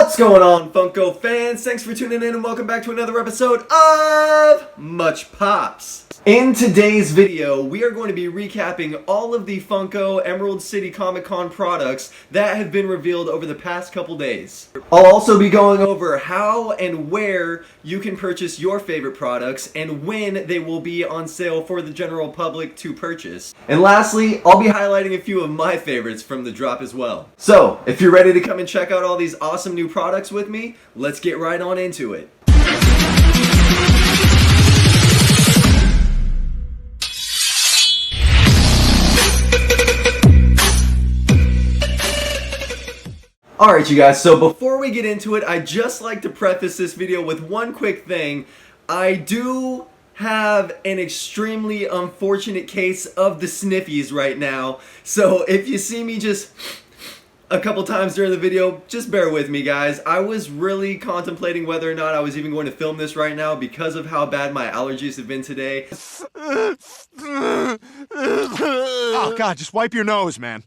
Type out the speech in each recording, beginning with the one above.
What's going on, Funko fans? Thanks for tuning in and welcome back to another episode of Much Pops. In today's video, we are going to be recapping all of the Funko Emerald City Comic Con products that have been revealed over the past couple days. I'll also be going over how and where you can purchase your favorite products and when they will be on sale for the general public to purchase. And lastly, I'll be highlighting a few of my favorites from the drop as well. So, if you're ready to come and check out all these awesome new products with me, let's get right on into it. Alright you guys, so before we get into it, I'd just like to preface this video with one quick thing. I do have an extremely unfortunate case of the sniffies right now, so if you see me just a couple times during the video, just bear with me guys. I was really contemplating whether or not I was even going to film this right now because of how bad my allergies have been today. Oh God, just wipe your nose, man.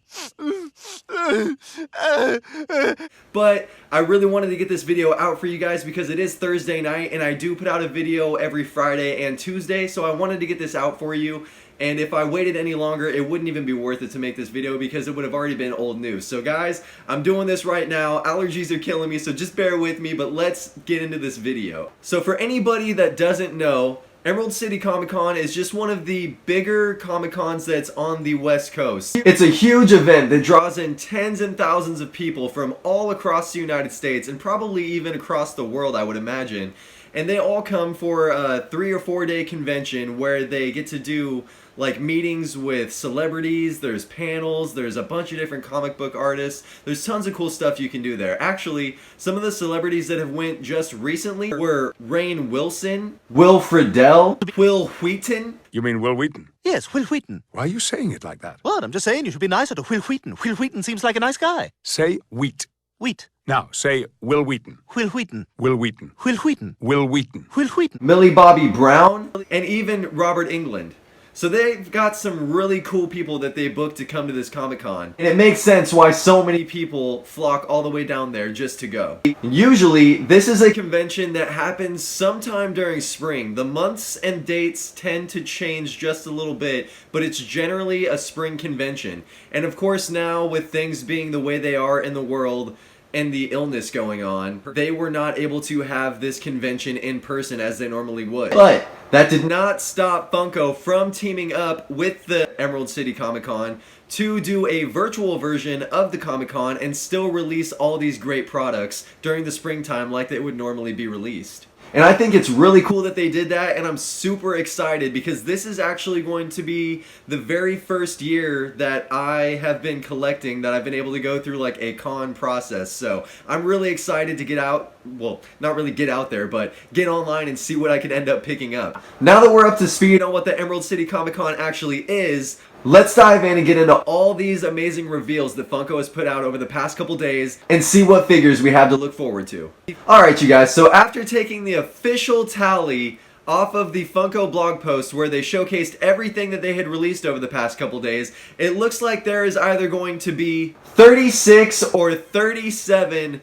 But I really wanted to get this video out for you guys because it is Thursday night and I do put out a video every Friday and Tuesday, so I wanted to get this out for you. And if I waited any longer, it wouldn't even be worth it to make this video because it would have already been old news. So guys, I'm doing this right now. Allergies are killing me, so just bear with me, but let's get into this video. So for anybody that doesn't know, Emerald City Comic Con is just one of the bigger Comic Cons that's on the West Coast. It's a huge event that draws in tens and thousands of people from all across the United States and probably even across the world, I would imagine. And they all come for a 3 or 4 day convention where they get to do like meetings with celebrities, there's panels, there's a bunch of different comic book artists, there's tons of cool stuff you can do there. Actually, some of the celebrities that have went just recently were Rainn Wilson, Will Friedle, Wil Wheaton. You mean Will Wheaton? Yes, Wil Wheaton. Why are you saying it like that? What? I'm just saying you should be nicer to Wil Wheaton. Wil Wheaton seems like a nice guy. Say wheat. Wheat. Now, say Will Wheaton. Wil Wheaton. Will Wheaton. Wil Wheaton. Will Wheaton. Wil Wheaton. Millie Bobby Brown, and even Robert Englund. So they've got some really cool people that they booked to come to this Comic Con. And it makes sense why so many people flock all the way down there just to go. Usually, this is a convention that happens sometime during spring. The months and dates tend to change just a little bit, but it's generally a spring convention. And of course now, with things being the way they are in the world, and the illness going on, they were not able to have this convention in person as they normally would. But that did not stop Funko from teaming up with the Emerald City Comic Con to do a virtual version of the Comic Con and still release all these great products during the springtime like they would normally be released. And I think it's really cool that they did that, and I'm super excited because this is actually going to be the very first year that I have been collecting, that I've been able to go through like a con process. So I'm really excited to get out, well, not really get out there, but get online and see what I could end up picking up. Now that we're up to speed on what the Emerald City Comic Con actually is, let's dive in and get into all these amazing reveals that Funko has put out over the past couple days and see what figures we have to look forward to. Alright you guys, so after taking the official tally off of the Funko blog post where they showcased everything that they had released over the past couple days, it looks like there is either going to be 36 or 37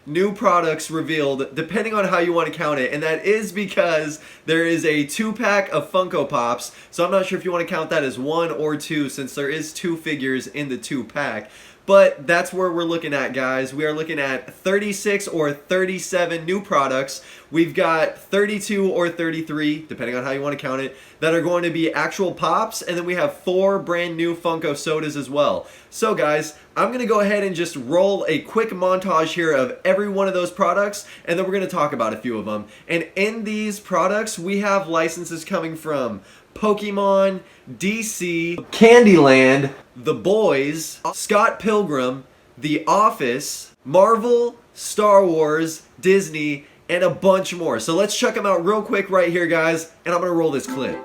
new products revealed, depending on how you want to count it, and that is because there is a 2-pack of Funko Pops, so I'm not sure if you want to count that as 1 or 2 since there is 2 figures in the 2-pack. But that's where we're looking at, guys. We are looking at 36 or 37 new products. We've got 32 or 33, depending on how you want to count it, that are going to be actual Pops, and then we have 4 brand new Funko Sodas as well. So guys, I'm going to go ahead and just roll a quick montage here of every one of those products, and then we're going to talk about a few of them. And in these products, we have licenses coming from Pokemon, DC, Candyland, The Boys, Scott Pilgrim, The Office, Marvel, Star Wars, Disney, and a bunch more. So let's check them out real quick right here, guys, and I'm going to roll this clip.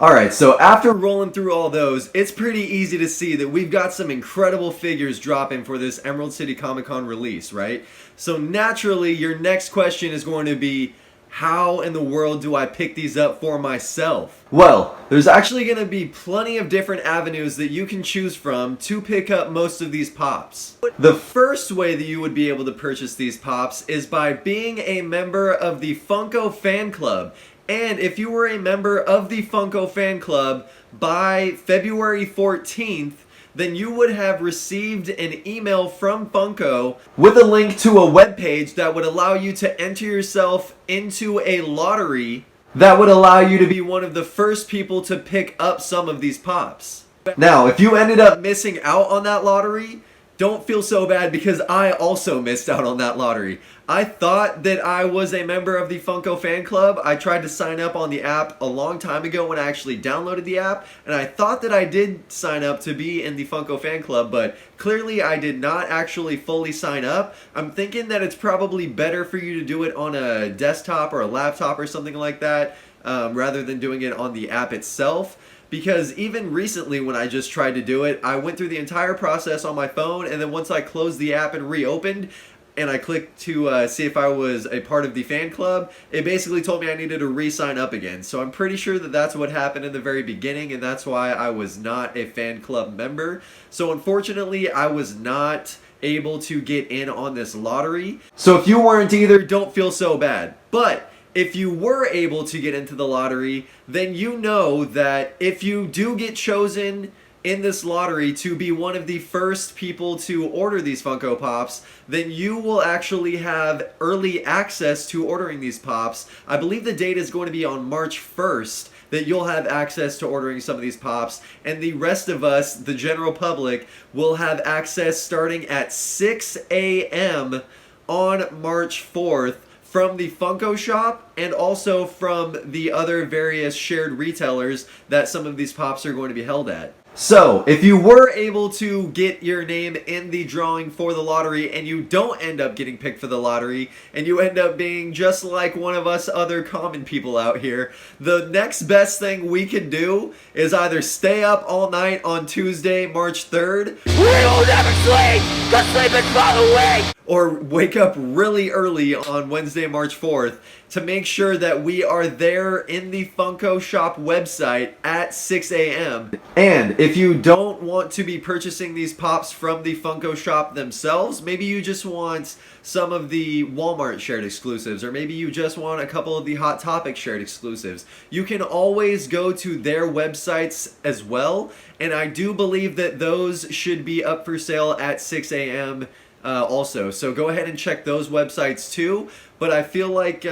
Alright, so after rolling through all those, it's pretty easy to see that we've got some incredible figures dropping for this Emerald City Comic Con release, right? So naturally, your next question is going to be, how in the world do I pick these up for myself? Well, there's actually going to be plenty of different avenues that you can choose from to pick up most of these pops. The first way that you would be able to purchase these pops is by being a member of the Funko fan club. And if you were a member of the Funko fan club by February 14th, then you would have received an email from Funko with a link to a webpage that would allow you to enter yourself into a lottery that would allow you to be one of the first people to pick up some of these pops. Now, if you ended up missing out on that lottery, don't feel so bad because I also missed out on that lottery. I thought that I was a member of the Funko fan club. I tried to sign up on the app a long time ago when I actually downloaded the app, and I thought that I did sign up to be in the Funko fan club, but clearly I did not actually fully sign up. I'm thinking that it's probably better for you to do it on a desktop or a laptop or something like that, rather than doing it on the app itself. Because even recently when I just tried to do it, I went through the entire process on my phone, and then once I closed the app and reopened, and I clicked to see if I was a part of the fan club, it basically told me I needed to re-sign up again. So I'm pretty sure that that's what happened in the very beginning, and that's why I was not a fan club member. So unfortunately, I was not able to get in on this lottery. So if you weren't either, don't feel so bad. But if you were able to get into the lottery, then you know that if you do get chosen in this lottery to be one of the first people to order these Funko Pops, then you will actually have early access to ordering these Pops. I believe the date is going to be on March 1st that you'll have access to ordering some of these Pops, and the rest of us, the general public, will have access starting at 6 a.m. on March 4th from the Funko shop and also from the other various shared retailers that some of these Pops are going to be held at. So, if you were able to get your name in the drawing for the lottery and you don't end up getting picked for the lottery and you end up being just like one of us other common people out here, the next best thing we can do is either stay up all night on Tuesday, March 3rd. We will never sleep! The sleep is far away! Or wake up really early on Wednesday, March 4th to make sure that we are there in the Funko shop website at 6 a.m. And if you don't want to be purchasing these Pops from the Funko shop themselves, maybe you just want some of the Walmart shared exclusives, or maybe you just want a couple of the Hot Topic shared exclusives, you can always go to their websites as well, and I do believe that those should be up for sale at 6 a.m. Also, so go ahead and check those websites too. But I feel like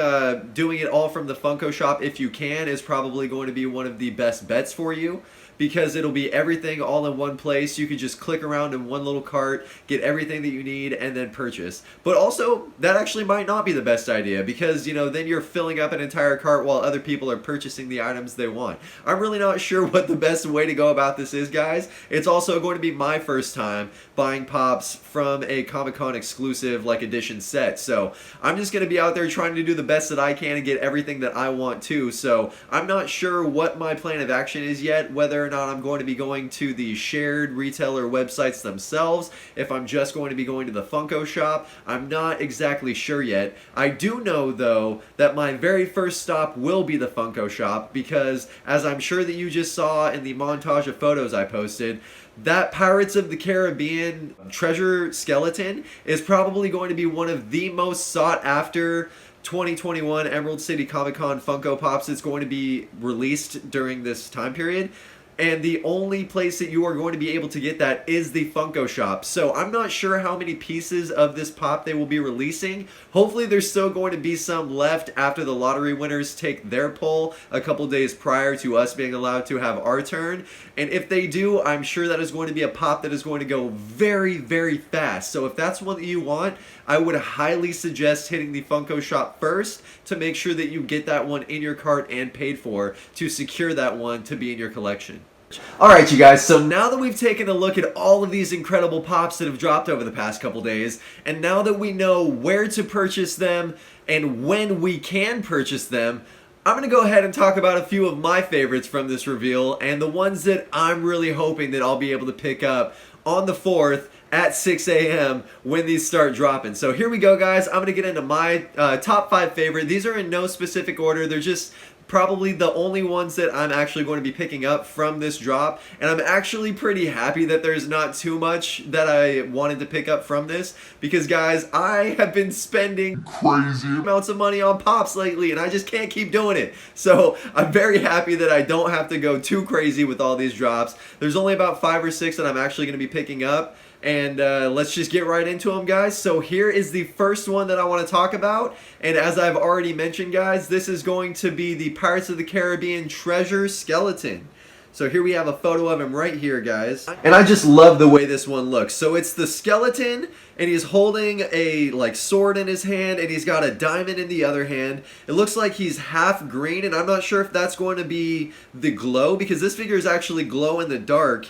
doing it all from the Funko shop, if you can, is probably going to be one of the best bets for you, because it'll be everything all in one place. You could just click around in one little cart, get everything that you need, and then purchase. But also, that actually might not be the best idea, because, you know, then you're filling up an entire cart while other people are purchasing the items they want. I'm really not sure what the best way to go about this is, guys. It's also going to be my first time buying Pops from a Comic-Con exclusive, like, edition set. So, I'm just going to be out there trying to do the best that I can and get everything that I want to. So, I'm not sure what my plan of action is yet, whether or not I'm going to be going to the shared retailer websites themselves, if I'm just going to be going to the Funko shop. I'm not exactly sure yet. I do know, though, that my very first stop will be the Funko shop, because, as I'm sure that you just saw in the montage of photos I posted, that Pirates of the Caribbean treasure skeleton is probably going to be one of the most sought after 2021 Emerald City Comic Con Funko Pops that's going to be released during this time period. And the only place that you are going to be able to get that is the Funko shop. So I'm not sure how many pieces of this Pop they will be releasing. Hopefully there's still going to be some left after the lottery winners take their poll a couple days prior to us being allowed to have our turn. And if they do, I'm sure that is going to be a Pop that is going to go very, very fast. So if that's one that you want, I would highly suggest hitting the Funko shop first to make sure that you get that one in your cart and paid for to secure that one to be in your collection. Alright you guys, so now that we've taken a look at all of these incredible Pops that have dropped over the past couple days, and now that we know where to purchase them and when we can purchase them, I'm going to go ahead and talk about a few of my favorites from this reveal, and the ones that I'm really hoping that I'll be able to pick up on the 4th at 6 a.m. when these start dropping. So here we go, guys. I'm going to get into my top 5 favorite. These are in no specific order. They're just probably the only ones that I'm actually going to be picking up from this drop, and I'm actually pretty happy that there's not too much that I wanted to pick up from this, because guys, I have been spending crazy amounts of money on pops lately and I just can't keep doing it. So I'm very happy that I don't have to go too crazy with all these drops. There's only about 5 or 6 that I'm actually going to be picking up. And let's just get right into them, guys. So here is the first one that I want to talk about. And as I've already mentioned, guys, this is going to be the Pirates of the Caribbean treasure skeleton. So here we have a photo of him right here, guys. And I just love the way this one looks. So it's the skeleton, and he's holding a sword in his hand, and he's got a diamond in the other hand. It looks like he's half green, and I'm not sure if that's going to be the glow, because this figure is actually glow in the dark.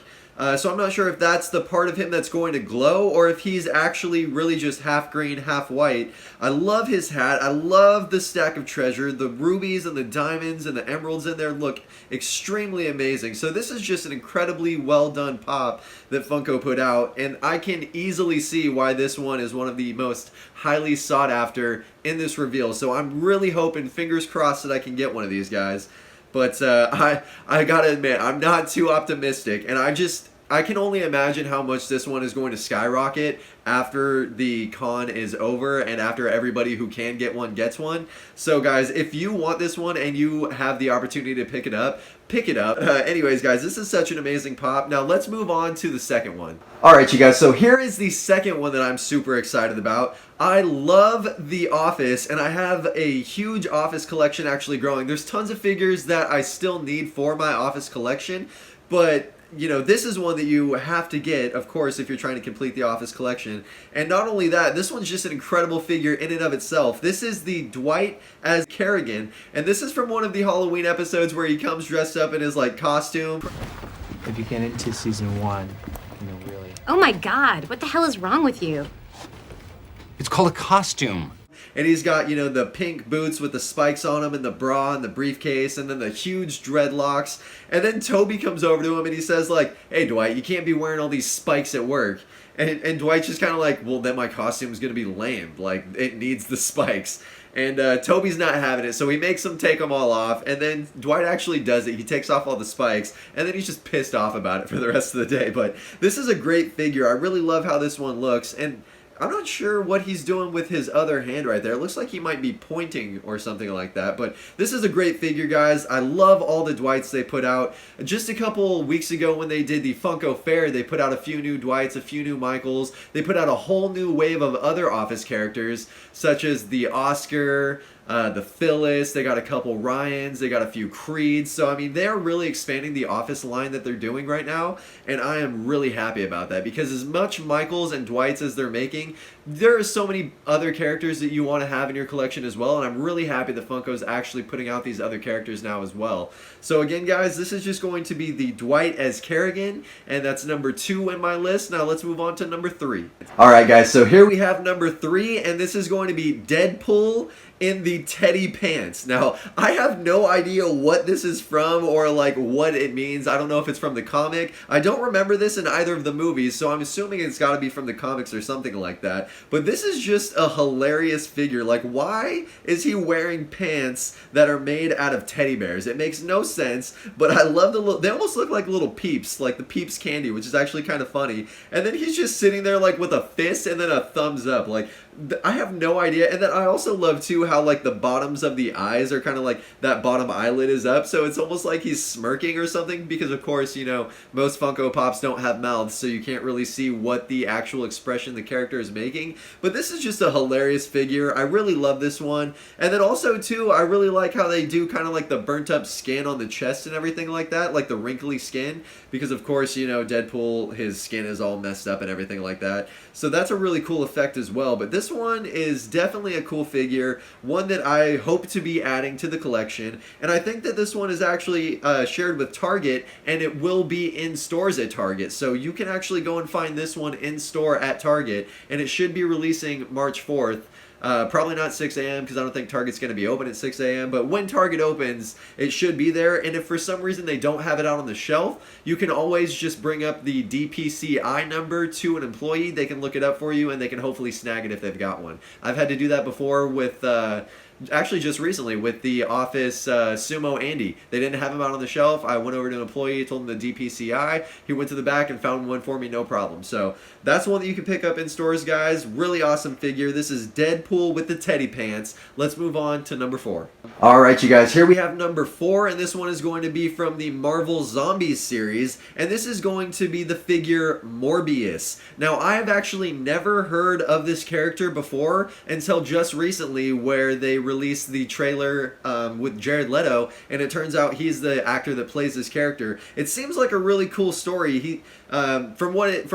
So I'm not sure if that's the part of him that's going to glow, or if he's actually really just half green, half white. I love his hat. I love the stack of treasure. The rubies and the diamonds and the emeralds in there look extremely amazing. So this is just an incredibly well done pop that Funko put out, and I can easily see why this one is one of the most highly sought after in this reveal. So I'm really hoping, fingers crossed, that I can get one of these guys. But I gotta admit, I'm not too optimistic, and I can only imagine how much this one is going to skyrocket after the con is over and after everybody who can get one gets one. So guys, if you want this one and you have the opportunity to pick it up, pick it up. Anyways, guys, this is such an amazing pop. Now let's move on to the second one. Alright, you guys, so here is the second one that I'm super excited about. I love The Office, and I have a huge Office collection actually growing. There's tons of figures that I still need for my Office collection, but you know, this is one that you have to get, of course, if you're trying to complete the Office collection. And not only that, this one's just an incredible figure in and of itself. This is the Dwight as Kerrigan, and this is from one of the Halloween episodes where he comes dressed up in his costume. If you get into season 1, you know, really. Oh my god, what the hell is wrong with you? It's called a costume. And he's got, you know, the pink boots with the spikes on them and the bra and the briefcase and then the huge dreadlocks. And then Toby comes over to him and he says hey Dwight, you can't be wearing all these spikes at work. And Dwight's just kind of well, then my costume's going to be lame. It needs the spikes. And Toby's not having it, so he makes him take them all off. And then Dwight actually does it. He takes off all the spikes, and then he's just pissed off about it for the rest of the day. But this is a great figure. I really love how this one looks. And I'm not sure what he's doing with his other hand right there. It looks like he might be pointing or something like that. But this is a great figure, guys. I love all the Dwights they put out. Just a couple weeks ago when they did the Funko Fair, they put out a few new Dwights, a few new Michaels. They put out a whole new wave of other Office characters, such as the Oscar, the Phyllis. They got a couple Ryans. They got a few Creeds. So, I mean, they're really expanding the Office line that they're doing right now. And I am really happy about that, because as much Michaels and Dwights as they're making, there are so many other characters that you want to have in your collection as well. And I'm really happy that Funko's actually putting out these other characters now as well. So again, guys, this is just going to be the Dwight as Kerrigan. And that's number 2 in my list. Now let's move on to number 3. Alright, guys, so here we have number 3. And this is going to be Deadpool in the teddy pants. Now, I have no idea what this is from or what it means. I don't know if it's from the comic. I don't remember this in either of the movies, so I'm assuming it's got to be from the comics or something like that. But this is just a hilarious figure. Why is he wearing pants that are made out of teddy bears? It makes no sense, but I love the little, they almost look like little Peeps, like the Peeps candy, which is actually kind of funny. And then he's just sitting there with a fist and then a thumbs up. I have no idea. And then I also love too how the bottoms of the eyes are kind of that bottom eyelid is up, so it's almost like he's smirking or something, because of course, you know, most Funko Pops don't have mouths, so you can't really see what the actual expression the character is making. But this is just a hilarious figure. I really love this one. And then also too, I really like how they do kind of the burnt up skin on the chest and everything like that, the wrinkly skin, because of course, you know, Deadpool, his skin is all messed up and everything like that. So that's a really cool effect as well. But this one is definitely a cool figure, one that I hope to be adding to the collection. And I think that this one is actually shared with Target, and it will be in stores at Target. So you can actually go and find this one in store at Target, and it should be releasing March 4th. Probably not 6 a.m. because I don't think Target's going to be open at 6 a.m. But when Target opens, it should be there. And if for some reason they don't have it out on the shelf, you can always just bring up the DPCI number to an employee. They can look it up for you, and they can hopefully snag it if they've got one. I've had to do that before with... actually just recently with the Office Sumo Andy. They didn't have him out on the shelf. I went over to an employee, told him the DPCI. He went to the back and found one for me, no problem. So that's one that you can pick up in stores, guys. Really awesome figure. This is Deadpool with the teddy pants. Let's move on to number 4. All right, you guys, here we have number 4, and this one is going to be from the Marvel Zombies series, and this is going to be the figure Morbius. Now, I have actually never heard of this character before until just recently, where they released the trailer with Jared Leto, and it turns out he's the actor that plays this character. It seems like a really cool story. He, from what it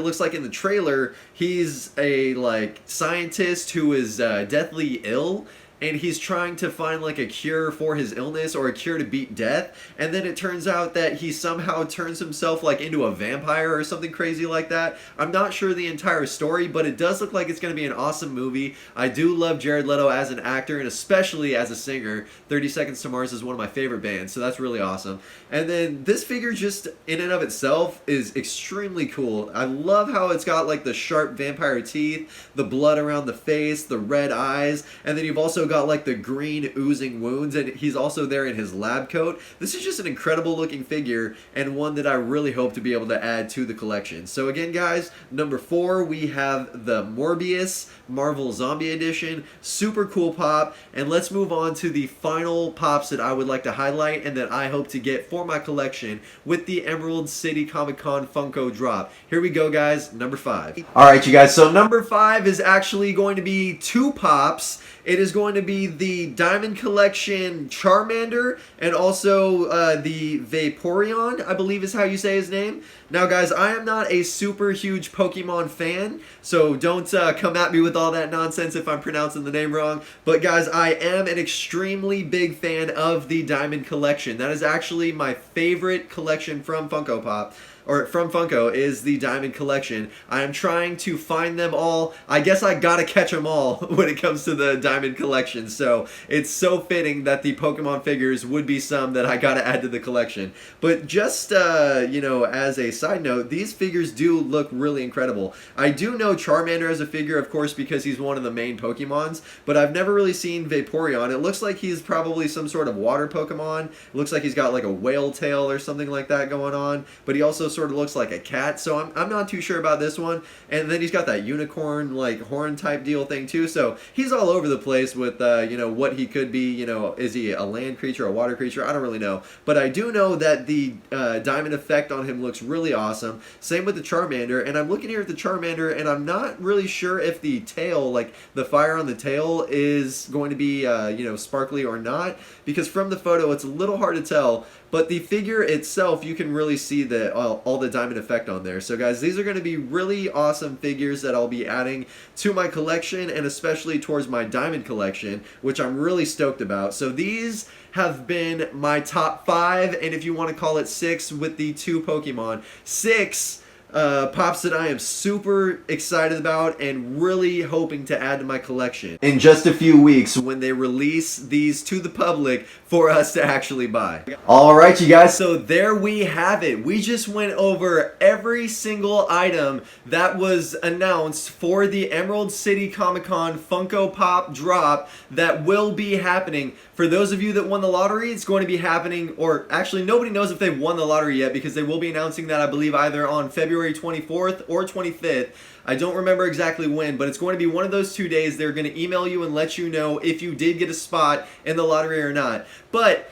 looks like in the trailer, he's a scientist who is deathly ill, and he's trying to find like a cure for his illness or a cure to beat death, and then it turns out that he somehow turns himself like into a vampire or something crazy like that. I'm not sure the entire story, but it does look like it's going to be an awesome movie. I do love Jared Leto as an actor and especially as a singer. 30 Seconds to Mars is one of my favorite bands, so that's really awesome. And then this figure just in and of itself is extremely cool. I love how it's got like the sharp vampire teeth, the blood around the face, the red eyes, and then you've also got like the green oozing wounds, and he's also there in his lab coat. This is just an incredible looking figure and one that I really hope to be able to add to the collection. So again, guys, number 4, we have the Morbius Marvel Zombie Edition. Super cool pop. And let's move on to the final pops that I would like to highlight and that I hope to get for my collection with the Emerald City Comic Con Funko drop. Here we go, guys. Number 5. Alright, you guys, so number 5 is actually going to be 2 pops. It is going to be the Diamond Collection Charmander and also the Vaporeon, I believe is how you say his name. Now, guys, I am not a super huge Pokemon fan, so don't come at me with all that nonsense if I'm pronouncing the name wrong. But, guys, I am an extremely big fan of the Diamond Collection. That is actually my favorite collection from Funko Pop. Or from Funko, is the Diamond Collection. I am trying to find them all. I guess I gotta catch them all when it comes to the Diamond Collection. So it's so fitting that the Pokemon figures would be some that I gotta add to the collection. But just, you know, as a side note, these figures do look really incredible. I do know Charmander as a figure, of course, because he's one of the main Pokemons, but I've never really seen Vaporeon. It looks like he's probably some sort of water Pokemon. It looks like he's got like a whale tail or something like that going on, but he also sort of looks like a cat, so I'm not too sure about this one. And then he's got that unicorn like horn type deal thing too, so he's all over the place with you know, what he could be. You know, is he a land creature, a water creature? I don't really know, but I do know that the diamond effect on him looks really awesome. Same with the Charmander, and I'm looking here at the Charmander and I'm not really sure if the tail, like the fire on the tail, is going to be you know, sparkly or not, because from the photo it's a little hard to tell. But the figure itself, you can really see the all the diamond effect on there. So guys, these are going to be really awesome figures that I'll be adding to my collection, and especially towards my diamond collection, which I'm really stoked about. So these have been my top 5, and if you want to call it 6 with the 2 Pokemon, 6 pops that I am super excited about and really hoping to add to my collection in just a few weeks when they release these to the public for us to actually buy. Alright, you guys, so there we have it. We just went over every single item that was announced for the Emerald City Comic Con Funko Pop drop that will be happening. For those of you that won the lottery, it's going to be happening, or actually nobody knows if they've won the lottery yet, because they will be announcing that, I believe, either on February 24th or 25th. I don't remember exactly when, but it's going to be one of those 2 days. They're going to email you and let you know if you did get a spot in the lottery or not. But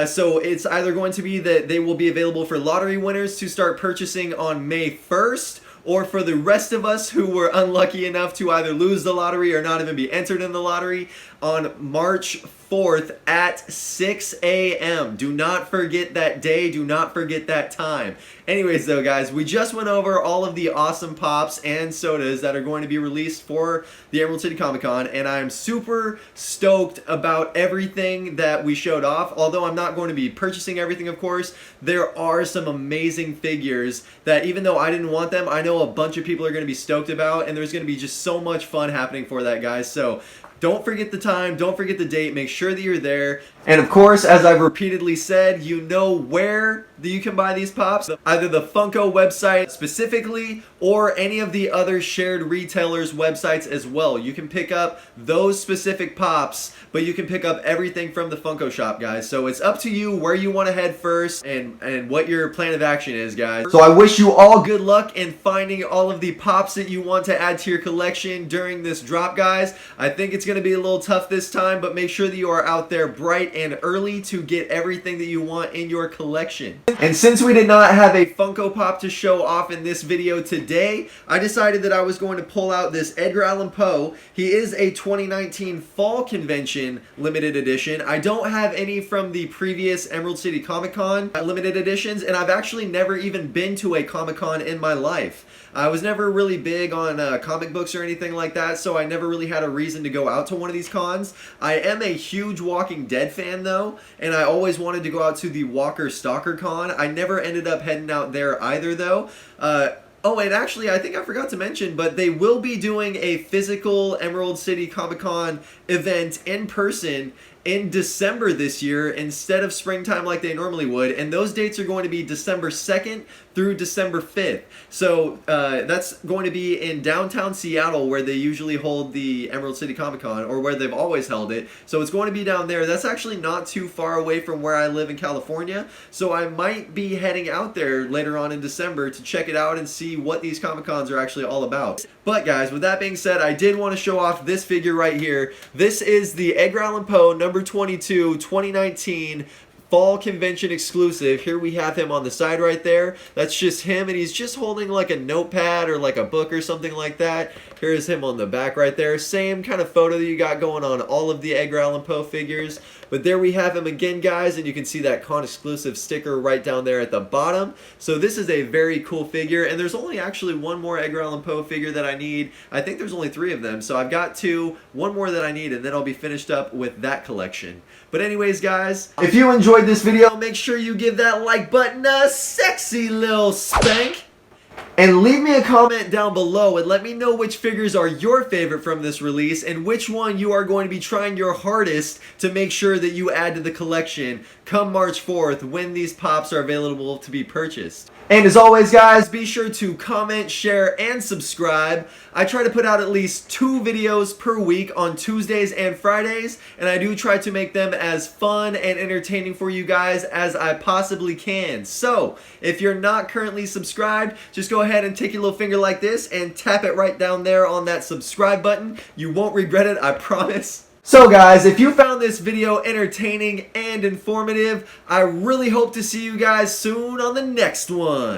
so it's either going to be that they will be available for lottery winners to start purchasing on May 1st, or for the rest of us who were unlucky enough to either lose the lottery or not even be entered in the lottery, on March 4th at 6 a.m. Do not forget that day. Do not forget that time. Anyways, though, guys, we just went over all of the awesome pops and sodas that are going to be released for the Emerald City Comic Con, and I'm super stoked about everything that we showed off. Although I'm not going to be purchasing everything, of course, there are some amazing figures that, even though I didn't want them, I know a bunch of people are going to be stoked about, and there's going to be just so much fun happening for that, guys. So don't forget the time, don't forget the date, make sure that you're there. And of course, as I've repeatedly said, you know where you can buy these pops. Either the Funko website specifically or any of the other shared retailers' websites as well. You can pick up those specific pops, but you can pick up everything from the Funko shop, guys. So it's up to you where you want to head first and what your plan of action is, guys. So I wish you all good luck in finding all of the pops that you want to add to your collection during this drop, guys. I think it's going to be a little tough this time, but make sure that you are out there bright and early to get everything that you want in your collection. And since we did not have a Funko Pop to show off in this video today, I decided that I was going to pull out this Edgar Allan Poe. He is a 2019 Fall Convention limited edition. I don't have any from the previous Emerald City Comic Con limited editions, and I've actually never even been to a Comic Con in my life. I was never really big on comic books or anything like that, so I never really had a reason to go out to one of these cons. I am a huge Walking Dead fan, though, and I always wanted to go out to the Walker Stalker Con. I never ended up heading out there either, though. Oh, and actually, I think I forgot to mention, but they will be doing a physical Emerald City Comic Con event in person in December this year instead of springtime like they normally would, and those dates are going to be December 2nd through December 5th. So that's going to be in downtown Seattle, where they usually hold the Emerald City Comic Con, or where they've always held it. So it's going to be down there. That's actually not too far away from where I live in California, so I might be heading out there later on in December to check it out and see what these Comic Cons are actually all about. But guys, with that being said, I did want to show off this figure right here. This is the Edgar Allan Poe number 22, 2019 Fall Convention exclusive. Here we have him on the side right there. That's just him, and he's just holding like a notepad or like a book or something like that. Here's him on the back right there. Same kind of photo that you got going on all of the Edgar Allan Poe figures. But there we have him again, guys, and you can see that con exclusive sticker right down there at the bottom. So this is a very cool figure, and there's only actually one more Edgar Allan Poe figure that I need. I think there's only 3 of them, so I've got 2, one more that I need, and then I'll be finished up with that collection. But anyways, guys, if you enjoyed this video, make sure you give that like button a sexy little spank. And leave me a comment down below and let me know which figures are your favorite from this release and which one you are going to be trying your hardest to make sure that you add to the collection come March 4th when these pops are available to be purchased. And as always, guys, be sure to comment, share, and subscribe. I try to put out at least 2 videos per week on Tuesdays and Fridays, and I do try to make them as fun and entertaining for you guys as I possibly can. So, if you're not currently subscribed, just go ahead and take your little finger like this and tap it right down there on that subscribe button. You won't regret it, I promise. So guys, if you found this video entertaining and informative, I really hope to see you guys soon on the next one.